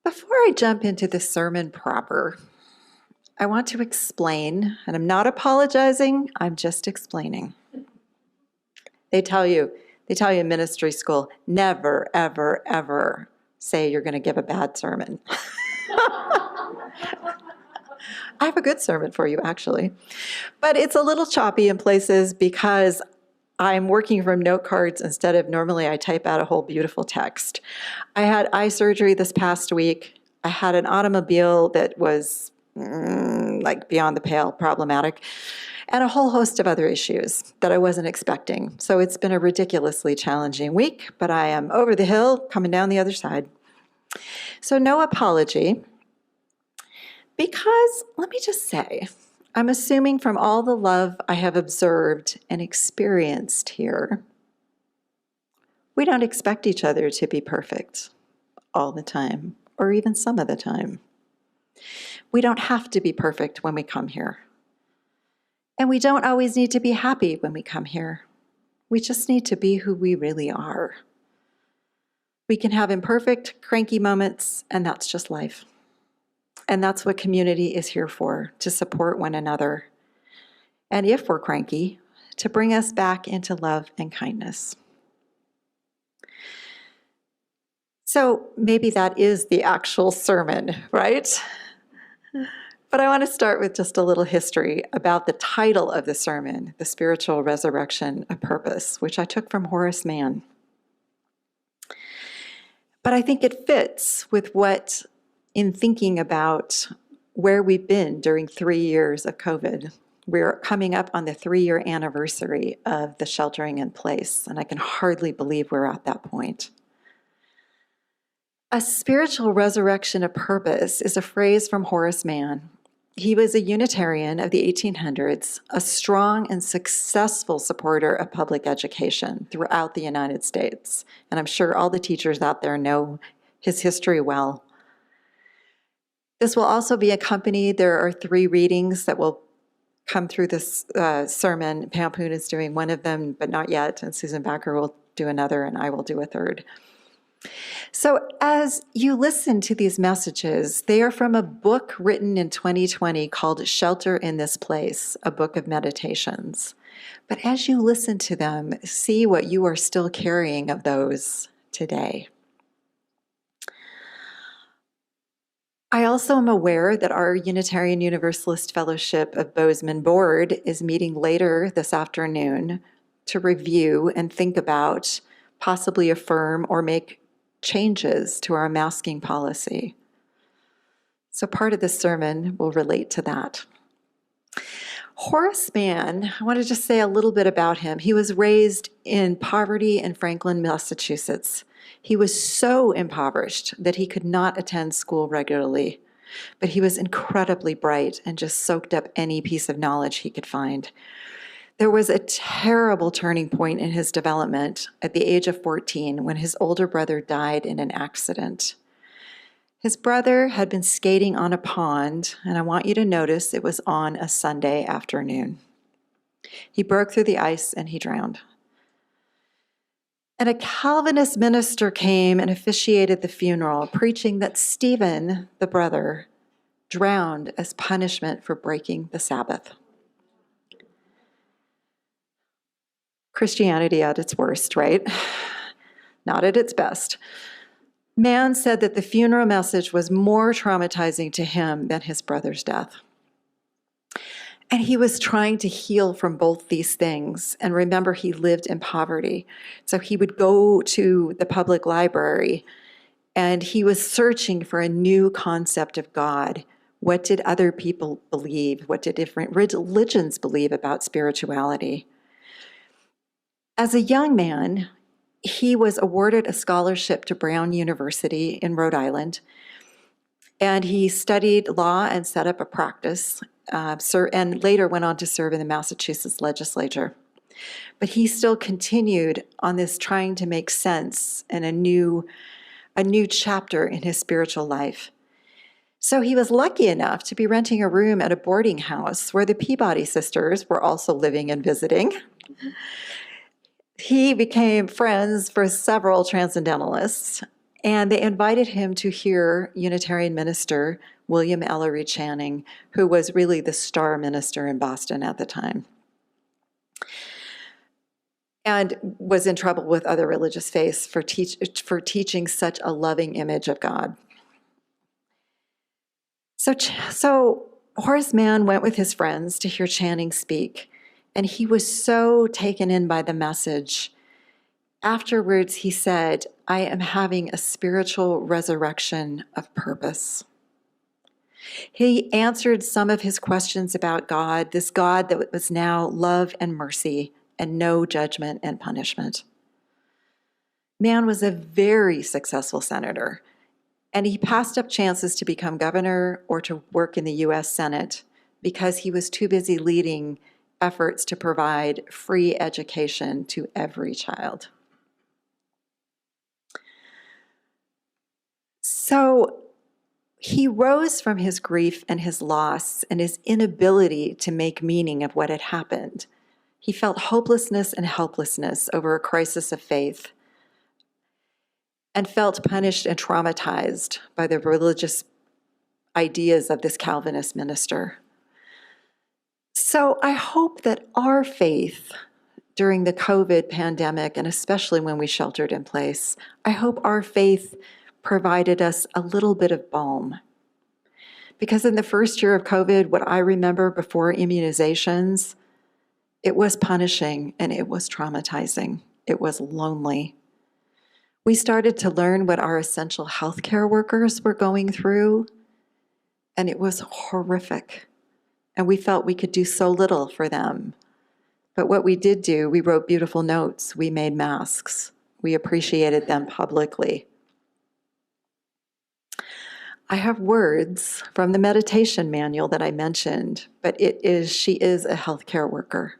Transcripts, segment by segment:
Before I jump into the sermon proper, I want to explain, and I'm not apologizing, I'm just explaining. They tell you in ministry school, never, ever, ever say you're going to give a bad sermon. I have a good sermon for you, actually. But it's a little choppy in places because I'm working from note cards instead of normally I type out a whole beautiful text. I had eye surgery this past week. I had an automobile that was like beyond the pale problematic, and a whole host of other issues that I wasn't expecting. So it's been a ridiculously challenging week, but I am over the hill, coming down the other side. So no apology, because let me just say, I'm assuming from all the love I have observed and experienced here, we don't expect each other to be perfect all the time, or even some of the time. We don't have to be perfect when we come here. And we don't always need to be happy when we come here. We just need to be who we really are. We can have imperfect, cranky moments, and that's just life. And that's what community is here for, to support one another. And if we're cranky, to bring us back into love and kindness. So maybe that is the actual sermon, right? But I want to start with just a little history about the title of the sermon, The Spiritual Resurrection of Purpose, which I took from Horace Mann. But I think it fits with what, in thinking about where we've been during 3 years of COVID, we're coming up on the 3-year anniversary of the sheltering in place, and I can hardly believe we're at that point. A spiritual resurrection of purpose is a phrase from Horace Mann. He was a Unitarian of the 1800s, a strong and successful supporter of public education throughout the United States. And I'm sure all the teachers out there know his history well. This will also be accompanied, there are 3 readings that will come through this sermon. Pam Poon is doing one of them, but not yet, and Susan Backer will do another, and I will do a third. So as you listen to these messages, they are from a book written in 2020 called Shelter in This Place, a book of meditations. But as you listen to them, see what you are still carrying of those today. I also am aware that our Unitarian Universalist Fellowship of Bozeman board is meeting later this afternoon to review and think about, possibly affirm or make changes to our masking policy. So part of this sermon will relate to that. Horace Mann, I want to just say a little bit about him. He was raised in poverty in Franklin, Massachusetts. He was so impoverished that he could not attend school regularly, but he was incredibly bright and just soaked up any piece of knowledge he could find. There was a terrible turning point in his development at the age of 14 when his older brother died in an accident. His brother had been skating on a pond, and I want you to notice it was on a Sunday afternoon. He broke through the ice and he drowned. And a Calvinist minister came and officiated the funeral, preaching that Stephen, the brother, drowned as punishment for breaking the Sabbath. Christianity at its worst, right? Not at its best. Mann said that the funeral message was more traumatizing to him than his brother's death. And he was trying to heal from both these things. And remember, he lived in poverty. So he would go to the public library and he was searching for a new concept of God. What did other people believe? What did different religions believe about spirituality? As a young man, he was awarded a scholarship to Brown University in Rhode Island, and he studied law and set up a practice, and later went on to serve in the Massachusetts legislature. But he still continued on this trying to make sense and a new chapter in his spiritual life. So he was lucky enough to be renting a room at a boarding house where the Peabody sisters were also living and visiting. He became friends with several transcendentalists, And they invited him to hear Unitarian minister William Ellery Channing, who was really the star minister in Boston at the time, and was in trouble with other religious faiths for teaching such a loving image of God. So Horace Mann went with his friends to hear Channing speak, and he was so taken in by the message. Afterwards, he said, "I am having a spiritual resurrection of purpose." He answered some of his questions about God, this God that was now love and mercy and no judgment and punishment. Mann was a very successful senator, and he passed up chances to become governor or to work in the U.S. Senate because he was too busy leading efforts to provide free education to every child. So he rose from his grief and his loss and his inability to make meaning of what had happened. He felt hopelessness and helplessness over a crisis of faith and felt punished and traumatized by the religious ideas of this Calvinist minister. So I hope that our faith during the COVID pandemic, and especially when we sheltered in place, I hope our faith provided us a little bit of balm. Because in the first year of COVID, what I remember before immunizations, it was punishing and it was traumatizing. It was lonely. We started to learn what our essential healthcare workers were going through, and it was horrific. And we felt we could do so little for them. But what we did do, we wrote beautiful notes, we made masks, we appreciated them publicly. I have words from the meditation manual that I mentioned, but she is a healthcare worker.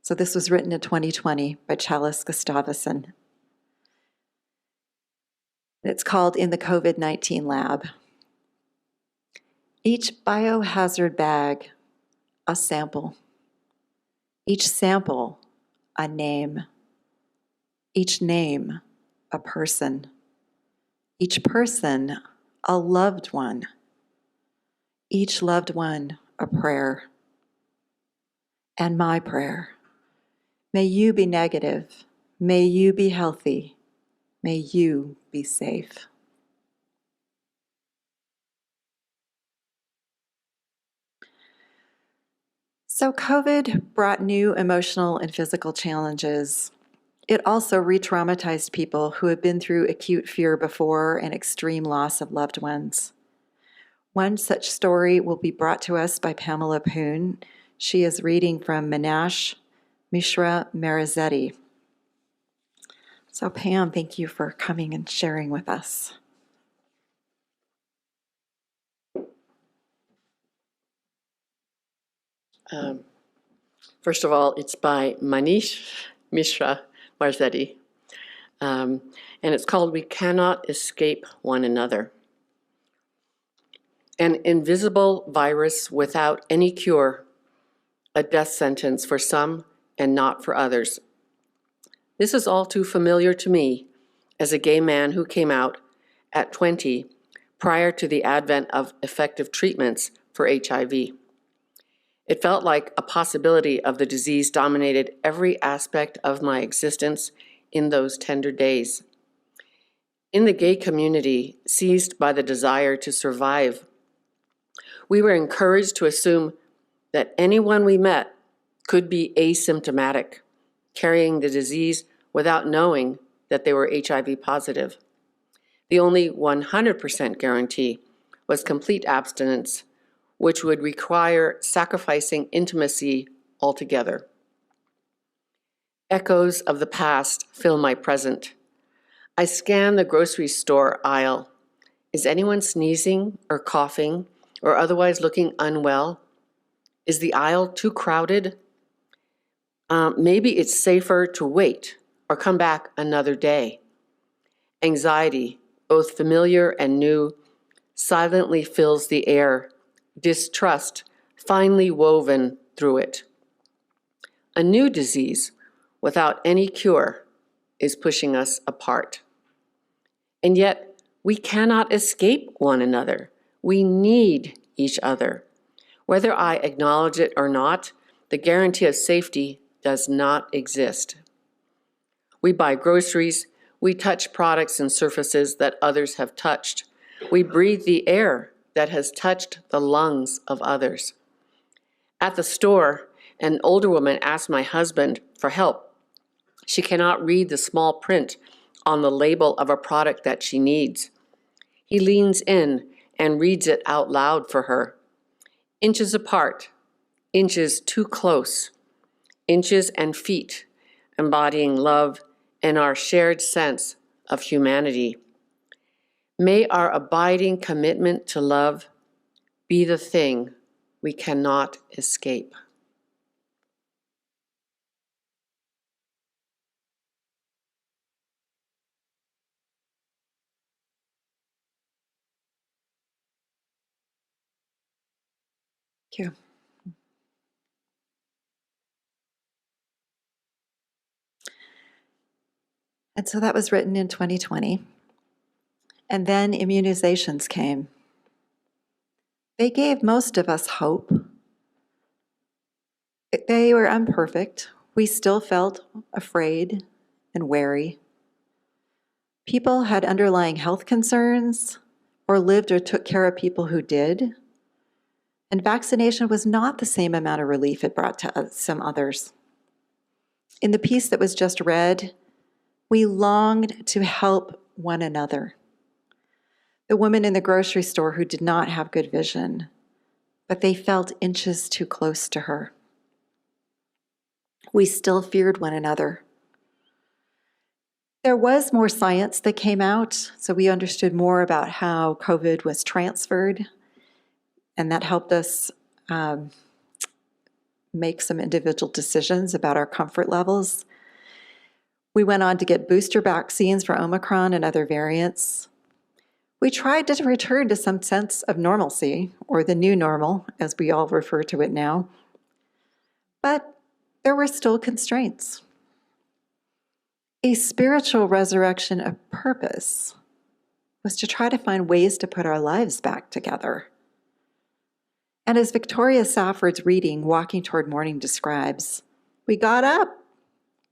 So this was written in 2020 by Chalice Gustavusson. It's called In the COVID-19 Lab. Each biohazard bag, a sample. Each sample, a name. Each name, a person. Each person, a loved one. Each loved one, a prayer. And my prayer. May you be negative. May you be healthy. May you be safe. So COVID brought new emotional and physical challenges. It also re-traumatized people who had been through acute fear before and extreme loss of loved ones. One such story will be brought to us by Pamela Poon. She is reading from Minash Mishra Marizetti. So Pam, thank you for coming and sharing with us. First of all, it's by Manish Mishra Marzetti, and it's called We Cannot Escape One Another. An invisible virus without any cure, a death sentence for some and not for others. This is all too familiar to me as a gay man who came out at 20 prior to the advent of effective treatments for HIV. It felt like a possibility of the disease dominated every aspect of my existence in those tender days. In the gay community, seized by the desire to survive, we were encouraged to assume that anyone we met could be asymptomatic, carrying the disease without knowing that they were HIV positive. The only 100% guarantee was complete abstinence, which would require sacrificing intimacy altogether. Echoes of the past fill my present. I scan the grocery store aisle. Is anyone sneezing or coughing or otherwise looking unwell? Is the aisle too crowded? Maybe it's safer to wait or come back another day. Anxiety, both familiar and new, silently fills the air. Distrust, finely woven through it. A new disease, without any cure, is pushing us apart. And yet, We cannot escape one another. We need each other. Whether I acknowledge it or not, the guarantee of safety does not exist. We buy groceries, we touch products and surfaces that others have touched. We breathe the air that has touched the lungs of others. At the store, an older woman asked my husband for help. She cannot read the small print on the label of a product that she needs. He leans in and reads it out loud for her. Inches apart, inches too close, inches and feet, embodying love and our shared sense of humanity. May our abiding commitment to love be the thing we cannot escape. Thank you. And so that was written in 2020. And then immunizations came. They gave most of us hope. They were imperfect. We still felt afraid and wary. People had underlying health concerns or lived or took care of people who did. And vaccination was not the same amount of relief it brought to some others. In the piece that was just read, we longed to help one another. The woman in the grocery store who did not have good vision, but they felt inches too close to her. We still feared one another. There was more science that came out, so we understood more about how COVID was transferred, and that helped us make some individual decisions about our comfort levels. We went on to get booster vaccines for Omicron and other variants. We tried to return to some sense of normalcy, or the new normal, as we all refer to it now. But there were still constraints. A spiritual resurrection of purpose was to try to find ways to put our lives back together. And as Victoria Safford's reading, Walking Toward Morning, describes, we got up,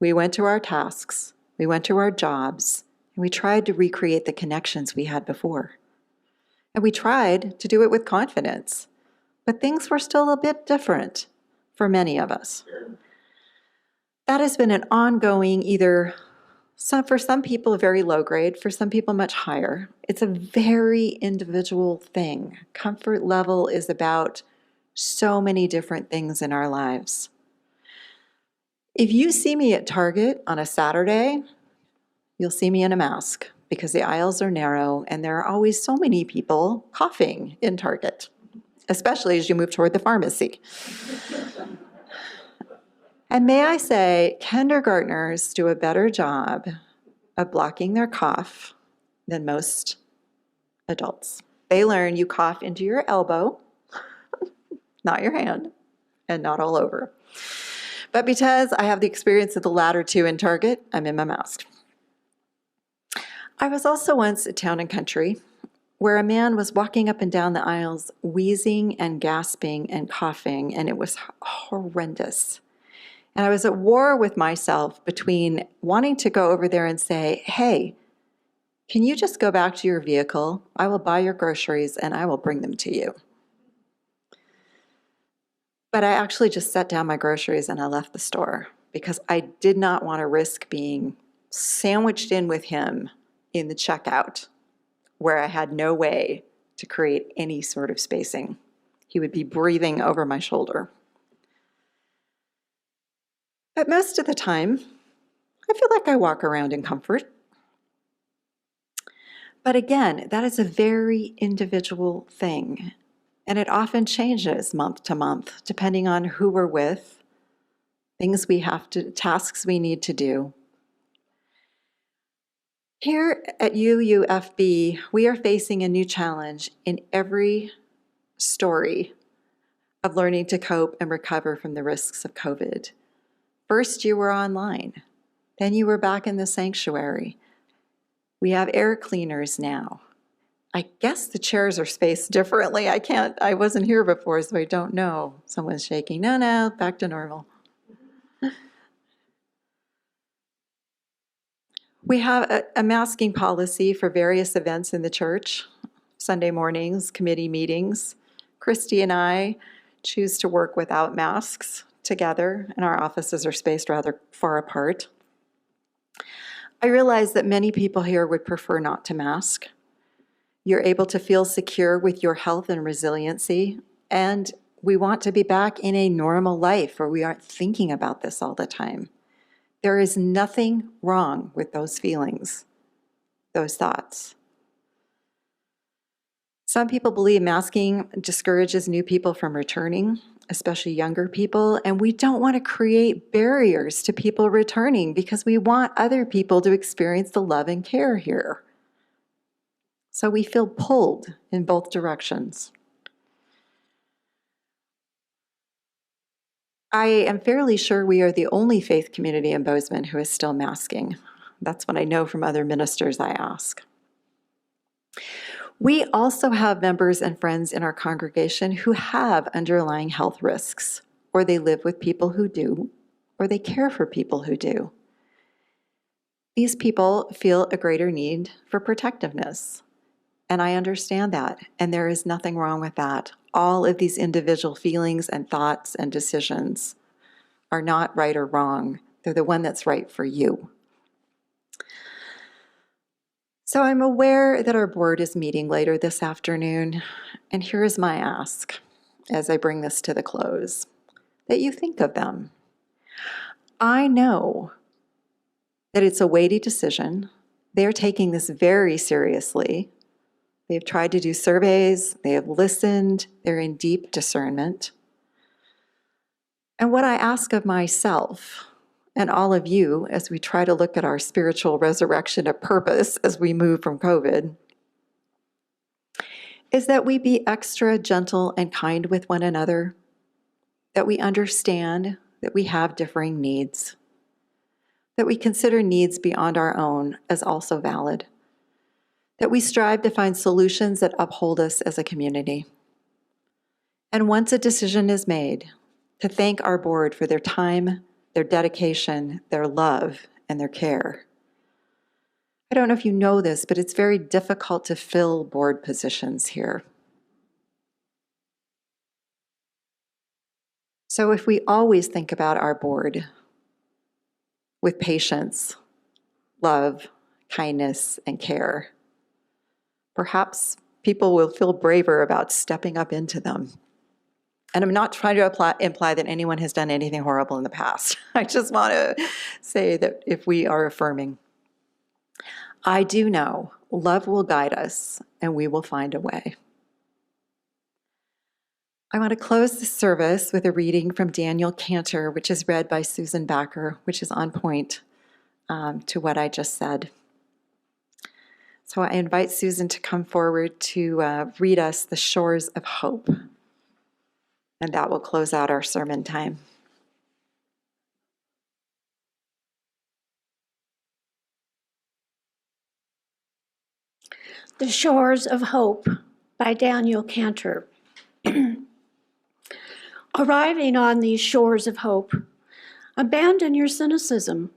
we went to our tasks, we went to our jobs, and we tried to recreate the connections we had before. And we tried to do it with confidence, but things were still a bit different for many of us. That has been an ongoing, for some people, very low grade, for some people, much higher. It's a very individual thing. Comfort level is about so many different things in our lives. If you see me at Target on a Saturday, you'll see me in a mask because the aisles are narrow and there are always so many people coughing in Target, especially as you move toward the pharmacy. And may I say, kindergartners do a better job of blocking their cough than most adults. They learn you cough into your elbow, not your hand, and not all over. But because I have the experience of the latter two in Target, I'm in my mask. I was also once at Town and Country, where a man was walking up and down the aisles, wheezing and gasping and coughing, and it was horrendous. And I was at war with myself between wanting to go over there and say, hey, can you just go back to your vehicle? I will buy your groceries and I will bring them to you. But I actually just set down my groceries and I left the store because I did not want to risk being sandwiched in with him in the checkout where I had no way to create any sort of spacing. He would be breathing over my shoulder. But most of the time, I feel like I walk around in comfort. But again, that is a very individual thing. And it often changes month to month, depending on who we're with, tasks we need to do. Here at UUFB, we are facing a new challenge in every story of learning to cope and recover from the risks of COVID. First, you were online. Then you were back in the sanctuary. We have air cleaners now. I guess the chairs are spaced differently. I wasn't here before, so I don't know. Someone's shaking. No, back to normal. We have a masking policy for various events in the church, Sunday mornings, committee meetings. Christy and I choose to work without masks together, and our offices are spaced rather far apart. I realize that many people here would prefer not to mask. You're able to feel secure with your health and resiliency, and we want to be back in a normal life where we aren't thinking about this all the time. There is nothing wrong with those feelings, those thoughts. Some people believe masking discourages new people from returning, especially younger people, and we don't want to create barriers to people returning because we want other people to experience the love and care here. So we feel pulled in both directions. I am fairly sure we are the only faith community in Bozeman who is still masking. That's what I know from other ministers I ask. We also have members and friends in our congregation who have underlying health risks, or they live with people who do, or they care for people who do. These people feel a greater need for protectiveness, and I understand that, and there is nothing wrong with that. All of these individual feelings and thoughts and decisions are not right or wrong. They're the one that's right for you. So I'm aware that our board is meeting later this afternoon, and here is my ask as I bring this to the close, that you think of them. I know that it's a weighty decision. They're taking this very seriously. They've tried to do surveys, they have listened, they're in deep discernment. And what I ask of myself and all of you as we try to look at our spiritual resurrection of purpose as we move from COVID is that we be extra gentle and kind with one another, that we understand that we have differing needs, that we consider needs beyond our own as also valid, that we strive to find solutions that uphold us as a community. And once a decision is made, to thank our board for their time, their dedication, their love, and their care. I don't know if you know this, but it's very difficult to fill board positions here. So if we always think about our board with patience, love, kindness, and care, perhaps people will feel braver about stepping up into them. And I'm not trying to imply that anyone has done anything horrible in the past. I just want to say that if we are affirming, I do know love will guide us and we will find a way. I want to close this service with a reading from Daniel Cantor, which is read by Susan Backer, which is on point to what I just said. So I invite Susan to come forward to read us The Shores of Hope. And that will close out our sermon time. The Shores of Hope by Daniel Cantor. Arriving on these shores of hope, abandon your cynicism,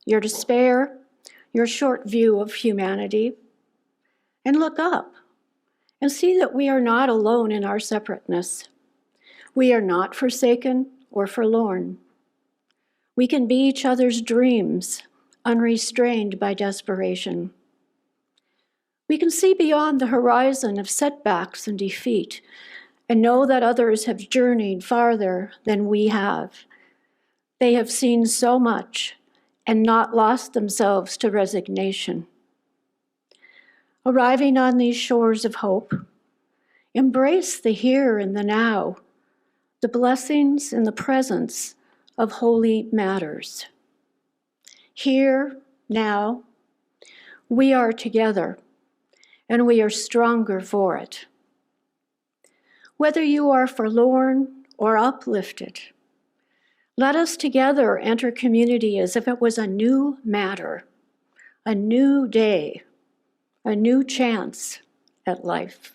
your despair, your short view of humanity, and look up and see that we are not alone in our separateness. We are not forsaken or forlorn. We can be each other's dreams, unrestrained by desperation. We can see beyond the horizon of setbacks and defeat and know that others have journeyed farther than we have. They have seen so much and not lost themselves to resignation. Arriving on these shores of hope, embrace the here and the now, the blessings in the presence of holy matters. Here, now, we are together, and we are stronger for it. Whether you are forlorn or uplifted, let us together enter community as if it was a new matter, a new day, a new chance at life.